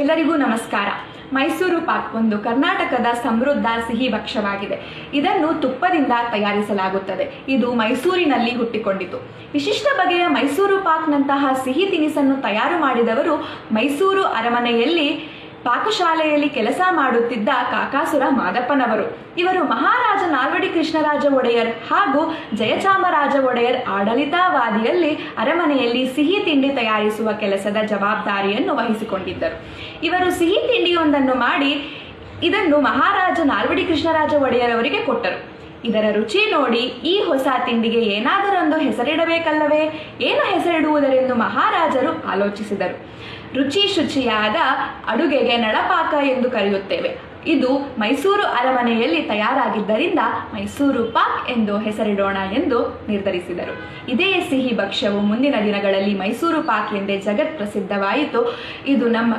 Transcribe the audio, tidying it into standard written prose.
ಎಲ್ಲರಿಗೂ ನಮಸ್ಕಾರ. ಮೈಸೂರು ಪಾಕ್ ಒಂದು ಕರ್ನಾಟಕದ ಸಮೃದ್ಧ ಸಿಹಿ ಭಕ್ಷ್ಯವಾಗಿದೆ. ಇದನ್ನು ತುಪ್ಪದಿಂದ ತಯಾರಿಸಲಾಗುತ್ತದೆ. ಇದು ಮೈಸೂರಿನಲ್ಲಿ ಹುಟ್ಟಿಕೊಂಡಿತು. ವಿಶಿಷ್ಟ ಬಗೆಯ ಮೈಸೂರು ಪಾಕ್ನಂತಹ ಸಿಹಿ ತಿನಿಸನ್ನು ತಯಾರು ಮಾಡಿದವರು ಮೈಸೂರು ಅರಮನೆಯಲ್ಲಿ ಪಾಕಶಾಲೆಯಲ್ಲಿ ಕೆಲಸ ಮಾಡುತ್ತಿದ್ದ ಕಾಕಾಸುರ ಮಾದಪ್ಪನವರು. ಇವರು ಮಹಾರಾಜ ನಾಲ್ವಡಿ ಕೃಷ್ಣರಾಜ ಒಡೆಯರ್ ಹಾಗೂ ಜಯಚಾಮರಾಜ ಒಡೆಯರ್ ಆಡಳಿತಾವಧಿಯಲ್ಲಿ ಅರಮನೆಯಲ್ಲಿ ಸಿಹಿ ತಿಂಡಿ ತಯಾರಿಸುವ ಕೆಲಸದ ಜವಾಬ್ದಾರಿಯನ್ನು ವಹಿಸಿಕೊಂಡಿದ್ದರು. ಇವರು ಸಿಹಿ ತಿಂಡಿಯೊಂದನ್ನು ಮಾಡಿ ಇದನ್ನು ಮಹಾರಾಜ ನಾಲ್ವಡಿ ಕೃಷ್ಣರಾಜ ಒಡೆಯರ್ ಅವರಿಗೆ ಕೊಟ್ಟರು. ಇದರ ರುಚಿ ನೋಡಿ ಈ ಹೊಸ ತಿಂಡಿಗೆ ಏನಾದರೊಂದು ಹೆಸರಿಡಬೇಕಲ್ಲವೇ? ಏನು ಹೆಸರಿಡುವುದರೆಂದು ಮಹಾರಾಜರು ಆಲೋಚಿಸಿದರು. ರುಚಿ ಶುಚಿಯಾದ ಅಡುಗೆಗೆ ನಳಪಾಕ ಎಂದು ಕರೆಯುತ್ತೇವೆ. ಇದು ಮೈಸೂರು ಅರಮನೆಯಲ್ಲಿ ತಯಾರಾಗಿದ್ದರಿಂದ ಮೈಸೂರು ಪಾಕ್ ಎಂದು ಹೆಸರಿಡೋಣ ಎಂದು ನಿರ್ಧರಿಸಿದರು. ಇದೇ ಸಿಹಿ ಭಕ್ಷ್ಯವು ಮುಂದಿನ ದಿನಗಳಲ್ಲಿ ಮೈಸೂರು ಪಾಕ್ ಎಂದೇ ಜಗತ್ ಪ್ರಸಿದ್ಧವಾಯಿತು. ಇದು ನಮ್ಮ